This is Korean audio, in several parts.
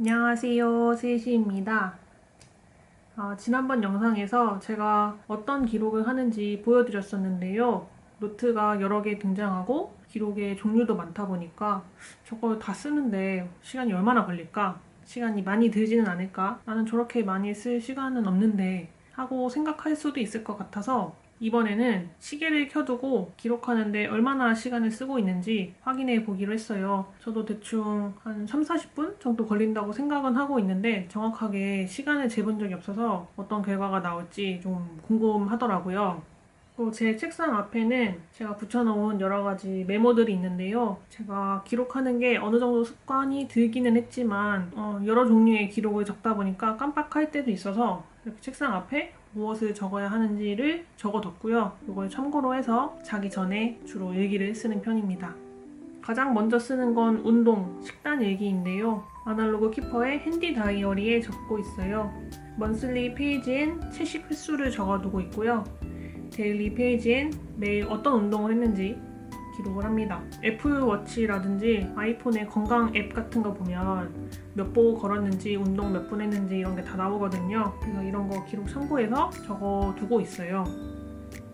안녕하세요, 세시입니다. 지난번 영상에서 제가 어떤 기록을 하는지 보여드렸었는데요. 노트가 여러 개 등장하고 기록의 종류도 많다 보니까 저걸 다 쓰는데 시간이 얼마나 걸릴까? 시간이 많이 들지는 않을까? 나는 저렇게 많이 쓸 시간은 없는데 하고 생각할 수도 있을 것 같아서 이번에는 시계를 켜두고 기록하는데 얼마나 시간을 쓰고 있는지 확인해 보기로 했어요. 저도 대충 한 3, 40분 정도 걸린다고 생각은 하고 있는데 정확하게 시간을 재본 적이 없어서 어떤 결과가 나올지 좀 궁금하더라고요. 또 제 책상 앞에는 제가 붙여놓은 여러 가지 메모들이 있는데요. 제가 기록하는 게 어느 정도 습관이 들기는 했지만 여러 종류의 기록을 적다 보니까 깜빡할 때도 있어서 이렇게 책상 앞에 무엇을 적어야 하는지를 적어뒀고요. 이걸 참고로 해서 자기 전에 주로 일기를 쓰는 편입니다. 가장 먼저 쓰는 건 운동, 식단 일기인데요. 아날로그 키퍼의 핸디 다이어리에 적고 있어요. 먼슬리 페이지엔 채식 횟수를 적어두고 있고요. 데일리 페이지엔 매일 어떤 운동을 했는지 기록을 합니다. 애플워치라든지 아이폰의 건강 앱 같은 거 보면 몇 보 걸었는지, 운동 몇 분 했는지 이런 게 다 나오거든요. 그래서 이런 거 기록 참고해서 적어두고 있어요.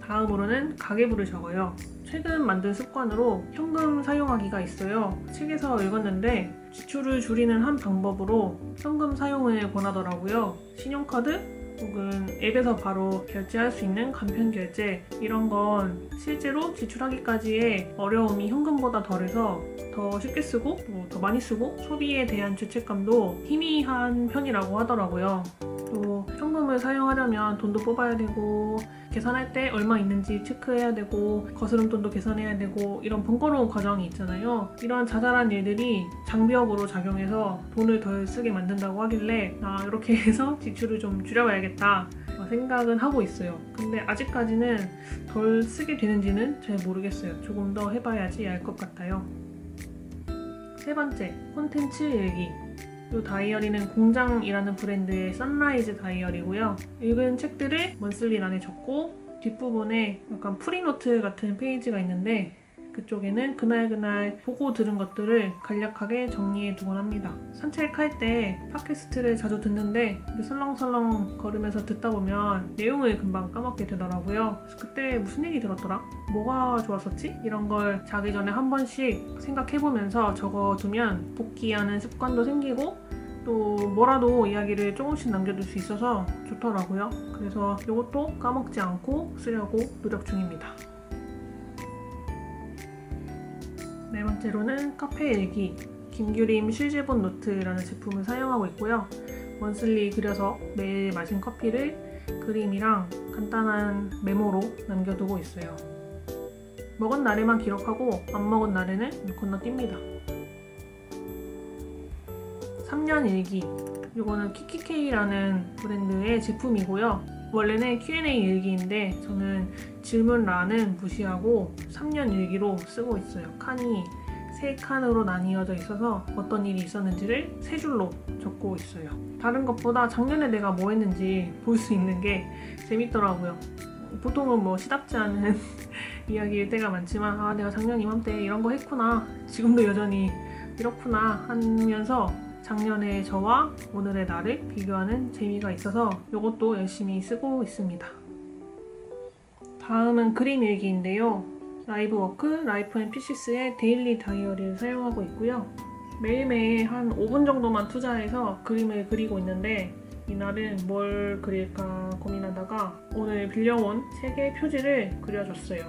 다음으로는 가계부를 적어요. 최근 만든 습관으로 현금 사용하기가 있어요. 책에서 읽었는데 지출을 줄이는 한 방법으로 현금 사용을 권하더라고요. 신용카드 혹은 앱에서 바로 결제할 수 있는 간편 결제 이런 건 실제로 지출하기까지의 어려움이 현금보다 덜해서 더 쉽게 쓰고 더 많이 쓰고 소비에 대한 죄책감도 희미한 편이라고 하더라고요. 또 현금을 사용하려면 돈도 뽑아야 되고 계산할 때 얼마 있는지 체크해야 되고 거스름돈도 계산해야 되고 이런 번거로운 과정이 있잖아요. 이런 자잘한 일들이 장벽으로 작용해서 돈을 덜 쓰게 만든다고 하길래 이렇게 해서 지출을 좀 줄여봐야겠다 생각은 하고 있어요. 근데 아직까지는 덜 쓰게 되는지는 잘 모르겠어요. 조금 더 해봐야지 알 것 같아요. 세 번째, 콘텐츠 일기. 이 다이어리는 공장이라는 브랜드의 선라이즈 다이어리고요. 읽은 책들을 먼슬리란에 적고 뒷부분에 약간 프리노트 같은 페이지가 있는데 그쪽에는 그날 보고 들은 것들을 간략하게 정리해 두곤 합니다. 산책할 때 팟캐스트를 자주 듣는데 설렁설렁 걸으면서 듣다 보면 내용을 금방 까먹게 되더라고요. 그래서 그때 무슨 얘기 들었더라? 뭐가 좋았었지? 이런 걸 자기 전에 한 번씩 생각해보면서 적어두면 복기하는 습관도 생기고 또 뭐라도 이야기를 조금씩 남겨둘 수 있어서 좋더라고요. 그래서 이것도 까먹지 않고 쓰려고 노력 중입니다. 네 번째로는 카페 일기, 김규림 실제본 노트라는 제품을 사용하고 있고요. 먼슬리 그려서 매일 마신 커피를 그림이랑 간단한 메모로 남겨두고 있어요. 먹은 날에만 기록하고 안 먹은 날에는 건너뜁니다. 3년 일기, 이거는 키키케이라는 브랜드의 제품이고요. 원래는 Q&A 일기인데 저는 질문란은 무시하고 3년 일기로 쓰고 있어요. 칸이 3칸으로 나뉘어져 있어서 어떤 일이 있었는지를 3줄로 적고 있어요. 다른 것보다 작년에 내가 뭐 했는지 볼 수 있는 게 재밌더라고요. 보통은 뭐 시답지 않은 이야기일 때가 많지만 내가 작년 이맘때 이런 거 했구나, 지금도 여전히 이렇구나 하면서 작년의 저와 오늘의 나를 비교하는 재미가 있어서 이것도 열심히 쓰고 있습니다. 다음은 그림 일기인데요. 라이브워크 라이프 앤 피시스의 데일리 다이어리를 사용하고 있고요. 매일매일 한 5분 정도만 투자해서 그림을 그리고 있는데 이날은 뭘 그릴까 고민하다가 오늘 빌려온 책의 표지를 그려줬어요.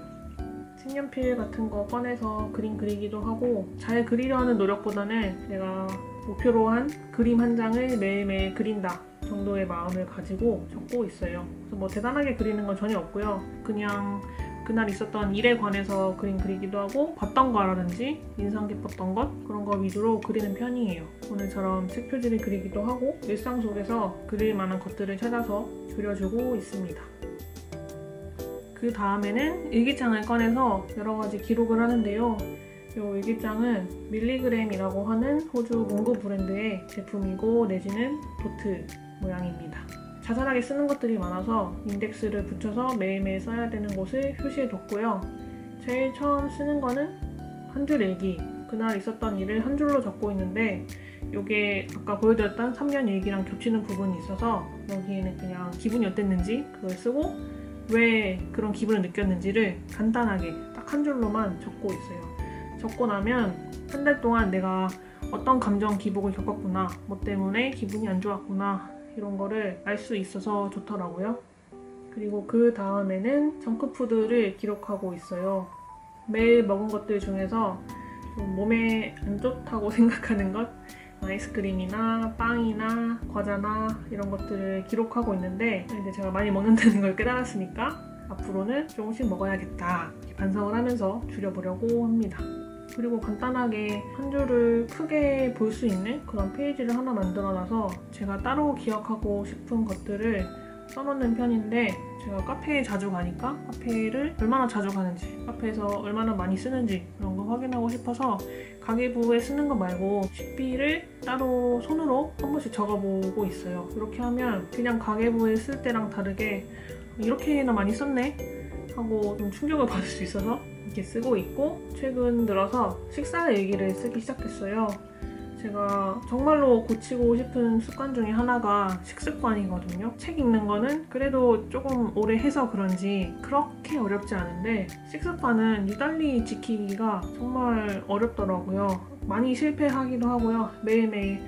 색연필 같은 거 꺼내서 그림 그리기도 하고 잘 그리려는 노력보다는 내가 목표로 한 그림 한 장을 매일매일 그린다 정도의 마음을 가지고 적고 있어요. 그래서 뭐 대단하게 그리는 건 전혀 없고요. 그냥 그날 있었던 일에 관해서 그림 그리기도 하고 봤던 거라든지 인상 깊었던 것 그런 거 위주로 그리는 편이에요. 오늘처럼 책 표지를 그리기도 하고 일상 속에서 그릴 만한 것들을 찾아서 그려주고 있습니다. 그 다음에는 일기장을 꺼내서 여러 가지 기록을 하는데요. 이 일기장은 밀리그램이라고 하는 호주 문구 브랜드의 제품이고 내지는 도트 모양입니다. 자잘하게 쓰는 것들이 많아서 인덱스를 붙여서 매일매일 써야 되는 곳을 표시해뒀고요. 제일 처음 쓰는 거는 한 줄 일기, 그날 있었던 일을 한 줄로 적고 있는데 이게 아까 보여드렸던 3년 일기랑 겹치는 부분이 있어서 여기에는 그냥 기분이 어땠는지 그걸 쓰고 왜 그런 기분을 느꼈는지를 간단하게 딱 한 줄로만 적고 있어요. 적고 나면 한 달 동안 내가 어떤 감정 기복을 겪었구나, 뭐 때문에 기분이 안 좋았구나 이런 거를 알 수 있어서 좋더라고요. 그리고 그 다음에는 정크푸드를 기록하고 있어요. 매일 먹은 것들 중에서 좀 몸에 안 좋다고 생각하는 것, 아이스크림이나 빵이나 과자나 이런 것들을 기록하고 있는데 이제 제가 많이 먹는다는 걸 깨달았으니까 앞으로는 조금씩 먹어야겠다 반성을 하면서 줄여보려고 합니다. 그리고 간단하게 한 줄을 크게 볼 수 있는 그런 페이지를 하나 만들어놔서 제가 따로 기억하고 싶은 것들을 써놓는 편인데 제가 카페에 자주 가니까 카페를 얼마나 자주 가는지 카페에서 얼마나 많이 쓰는지 이런 거 확인하고 싶어서 가계부에 쓰는 거 말고 식비를 따로 손으로 한 번씩 적어보고 있어요. 이렇게 하면 그냥 가계부에 쓸 때랑 다르게 이렇게나 많이 썼네 하고 좀 충격을 받을 수 있어서 이렇게 쓰고 있고 최근 들어서 식사 일기를 쓰기 시작했어요. 제가 정말로 고치고 싶은 습관 중에 하나가 식습관이거든요. 책 읽는 거는 그래도 조금 오래 해서 그런지 그렇게 어렵지 않은데 식습관은 유달리 지키기가 정말 어렵더라고요. 많이 실패하기도 하고요. 매일매일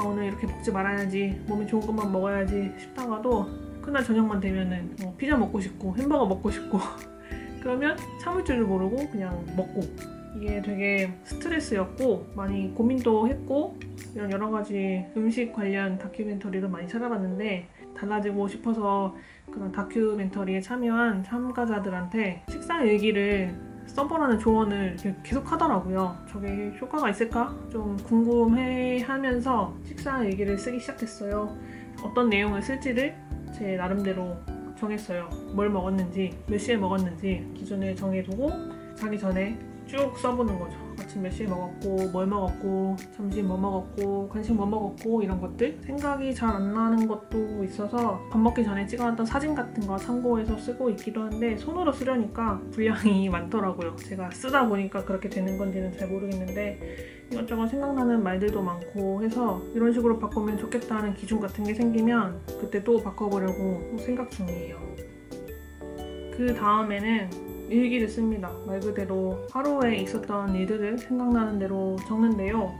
오늘 이렇게 먹지 말아야지, 몸에 좋은 것만 먹어야지 싶다가도 그날 저녁만 되면은 피자 먹고 싶고 햄버거 먹고 싶고 그러면 참을 줄을 모르고 그냥 먹고 이게 되게 스트레스였고 많이 고민도 했고 이런 여러 가지 음식 관련 다큐멘터리를 많이 찾아봤는데 달라지고 싶어서 그런 다큐멘터리에 참여한 참가자들한테 식사 일기를 써보라는 조언을 계속 하더라고요. 저게 효과가 있을까? 좀 궁금해 하면서 식사 일기를 쓰기 시작했어요. 어떤 내용을 쓸지를 제 나름대로 정했어요. 뭘 먹었는지, 몇 시에 먹었는지 기준을 정해두고 자기 전에 쭉 써보는 거죠. 아침 몇 시에 먹었고, 뭘 먹었고, 점심 뭐 먹었고, 간식 뭐 먹었고 이런 것들 생각이 잘 안 나는 것도 있어서 밥 먹기 전에 찍어놨던 사진 같은 거 참고해서 쓰고 있기도 한데 손으로 쓰려니까 분량이 많더라고요. 제가 쓰다 보니까 그렇게 되는 건지는 잘 모르겠는데 이것저것 생각나는 말들도 많고 해서 이런 식으로 바꾸면 좋겠다는 기준 같은 게 생기면 그때 또 바꿔보려고 생각 중이에요. 그 다음에는 일기를 씁니다. 말 그대로 하루에 있었던 일들을 생각나는 대로 적는데요.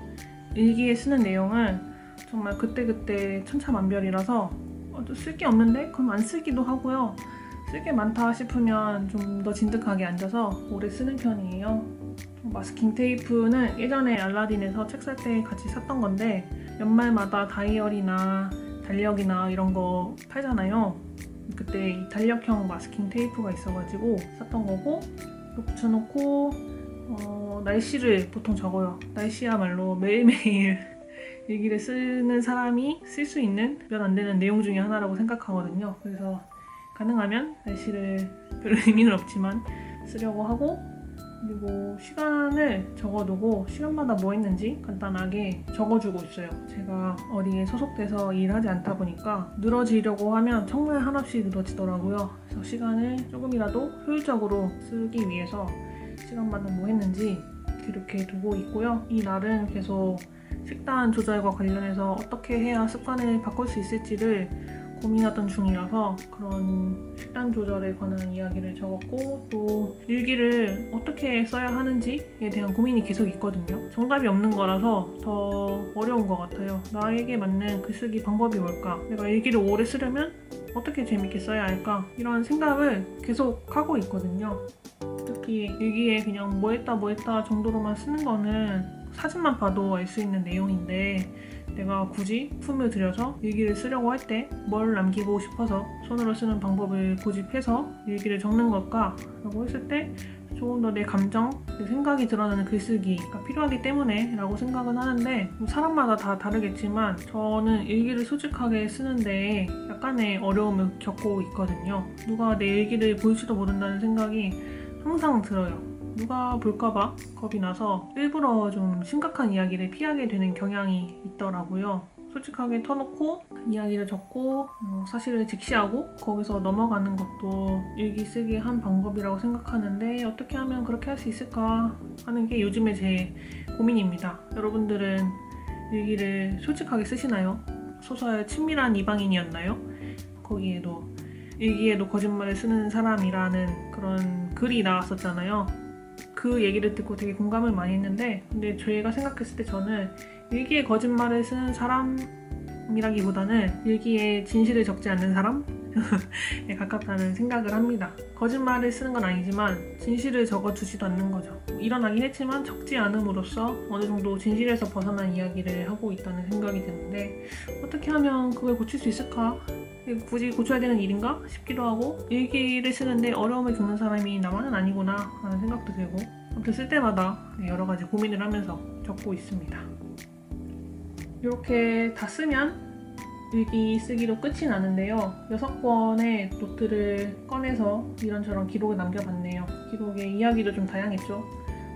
일기에 쓰는 내용은 정말 그때그때 천차만별이라서 쓸 게 없는데? 그럼 안 쓰기도 하고요. 쓸 게 많다 싶으면 좀 더 진득하게 앉아서 오래 쓰는 편이에요. 마스킹 테이프는 예전에 알라딘에서 책 살 때 같이 샀던 건데 연말마다 다이어리나 달력이나 이런 거 팔잖아요. 그때 이 달력형 마스킹 테이프가 있어가지고 샀던 거고 이거 붙여놓고 날씨를 보통 적어요. 날씨야말로 매일매일 일기를 쓰는 사람이 쓸 수 있는 몇 안 되는 내용 중에 하나라고 생각하거든요. 그래서 가능하면 날씨를 별로 의미는 없지만 쓰려고 하고 그리고 시간을 적어두고 시간마다 뭐 했는지 간단하게 적어주고 있어요. 제가 어디에 소속돼서 일하지 않다 보니까 늘어지려고 하면 정말 한없이 늘어지더라고요. 그래서 시간을 조금이라도 효율적으로 쓰기 위해서 시간마다 뭐 했는지 기록해 두고 있고요. 이 날은 계속 식단 조절과 관련해서 어떻게 해야 습관을 바꿀 수 있을지를 고민하던 중이라서 그런 식단 조절에 관한 이야기를 적었고 또 일기를 어떻게 써야 하는지에 대한 고민이 계속 있거든요. 정답이 없는 거라서 더 어려운 것 같아요. 나에게 맞는 글쓰기 방법이 뭘까? 내가 일기를 오래 쓰려면 어떻게 재밌게 써야 할까? 이런 생각을 계속 하고 있거든요. 특히 일기에 그냥 뭐 했다 정도로만 쓰는 거는 사진만 봐도 알 수 있는 내용인데 내가 굳이 품을 들여서 일기를 쓰려고 할 때 뭘 남기고 싶어서 손으로 쓰는 방법을 고집해서 일기를 적는 걸까? 라고 했을 때 조금 더 내 감정, 내 생각이 드러나는 글쓰기가 필요하기 때문에 라고 생각은 하는데 사람마다 다 다르겠지만 저는 일기를 솔직하게 쓰는데 약간의 어려움을 겪고 있거든요. 누가 내 일기를 볼지도 모른다는 생각이 항상 들어요. 누가 볼까봐 겁이 나서 일부러 좀 심각한 이야기를 피하게 되는 경향이 있더라고요. 솔직하게 터놓고 이야기를 적고 사실을 직시하고 거기서 넘어가는 것도 일기 쓰기 한 방법이라고 생각하는데 어떻게 하면 그렇게 할 수 있을까 하는 게 요즘의 제 고민입니다. 여러분들은 일기를 솔직하게 쓰시나요? 소설 친밀한 이방인이었나요? 거기에도 일기에도 거짓말을 쓰는 사람이라는 그런 글이 나왔었잖아요. 그 얘기를 듣고 되게 공감을 많이 했는데, 근데 저희가 생각했을 때 저는 일기에 거짓말을 쓰는 사람이라기보다는 일기에 진실을 적지 않는 사람에 가깝다는 생각을 합니다. 거짓말을 쓰는 건 아니지만 진실을 적어주지도 않는 거죠. 일어나긴 했지만 적지 않음으로써 어느 정도 진실에서 벗어난 이야기를 하고 있다는 생각이 드는데, 어떻게 하면 그걸 고칠 수 있을까? 굳이 고쳐야 되는 일인가 싶기도 하고, 일기를 쓰는데 어려움을 겪는 사람이 나만은 아니구나 하는 생각도 들고, 아무튼 쓸 때마다 여러 가지 고민을 하면서 적고 있습니다. 이렇게 다 쓰면 일기 쓰기로 끝이 나는데요. 6권의 노트를 꺼내서 이런저런 기록을 남겨봤네요. 기록의 이야기도 좀 다양했죠.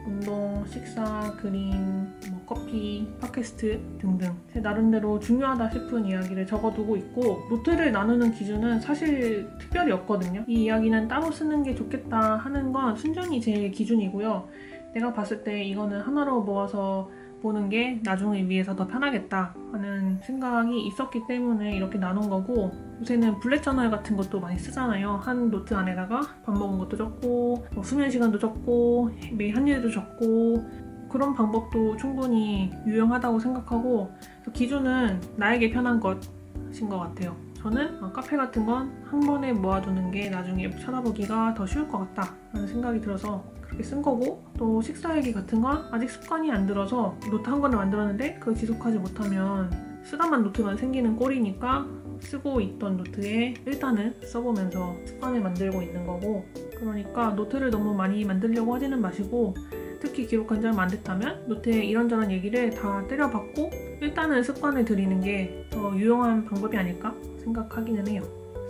운동, 식사, 그림, 커피, 팟캐스트 등등 제 나름대로 중요하다 싶은 이야기를 적어두고 있고, 노트를 나누는 기준은 사실 특별히 없거든요. 이 이야기는 따로 쓰는 게 좋겠다 하는 건 순전히 제 기준이고요. 내가 봤을 때 이거는 하나로 모아서 보는 게 나중을 위해서 더 편하겠다 하는 생각이 있었기 때문에 이렇게 나눈 거고, 요새는 블랙 저널 같은 것도 많이 쓰잖아요. 한 노트 안에다가 밥 먹은 것도 적고, 수면 시간도 적고, 매일 한 일도 적고, 그런 방법도 충분히 유용하다고 생각하고, 기준은 나에게 편한 것인 것 같아요. 저는 카페 같은 건 한 번에 모아두는 게 나중에 찾아보기가 더 쉬울 것 같다 라는 생각이 들어서 그렇게 쓴 거고, 또 식사 얘기 같은 건 아직 습관이 안 들어서 노트 한 권을 만들었는데 그걸 지속하지 못하면 쓰다만 노트만 생기는 꼴이니까 쓰고 있던 노트에 일단은 써보면서 습관을 만들고 있는 거고, 그러니까 노트를 너무 많이 만들려고 하지는 마시고, 특히 기록한 지 얼마 안 됐다면 노트에 이런저런 얘기를 다 때려박고 일단은 습관을 들이는 게 더 유용한 방법이 아닐까 생각하기는 해요.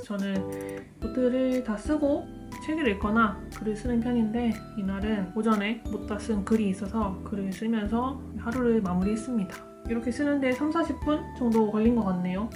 저는 노트를 다 쓰고 책을 읽거나 글을 쓰는 편인데, 이날은 오전에 못 다 쓴 글이 있어서 글을 쓰면서 하루를 마무리했습니다. 이렇게 쓰는데 30-40분 정도 걸린 것 같네요.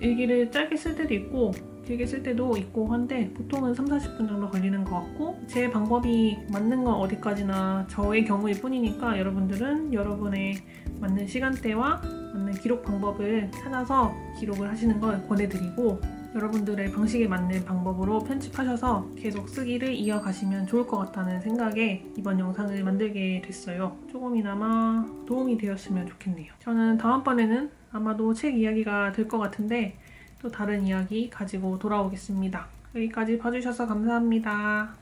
일기를 짧게 쓸 때도 있고 길게 쓸 때도 있고 한데, 보통은 30-40분 정도 걸리는 것 같고, 제 방법이 맞는 건 어디까지나 저의 경우일 뿐이니까 여러분들은 여러분의 맞는 시간대와 맞는 기록 방법을 찾아서 기록을 하시는 걸 권해드리고, 여러분들의 방식에 맞는 방법으로 편집하셔서 계속 쓰기를 이어가시면 좋을 것 같다는 생각에 이번 영상을 만들게 됐어요. 조금이나마 도움이 되었으면 좋겠네요. 저는 다음번에는 아마도 책 이야기가 될 것 같은데 또 다른 이야기 가지고 돌아오겠습니다. 여기까지 봐주셔서 감사합니다.